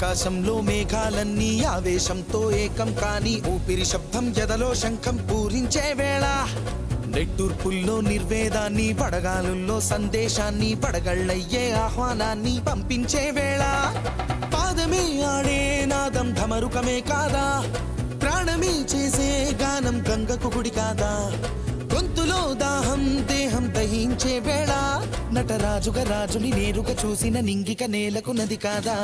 ఆకాశంలో మేఘాలన్నీ ఆవేశంతో ఏకం కాని ఊపిరి శబ్దం ఎదలో శంఖం పూరించే వేళ నెట్టూర్పుల్లో నిర్వేదాన్ని పడగాలుల్లో సందేశాన్ని పడగళ్ళయ్యే ఆహ్వానాన్ని పంపించే వేళ పాదమే ఆడే నాదం ధమరుకమే కాదా ప్రాణమే చేసే గానం గంగకు గుడి కాదా గొంతులో దాహం దేహం దహించే వేళ నటరాజుగా రాజుని నేరుగా చూసిన నింగిక నేలకు నది కాదా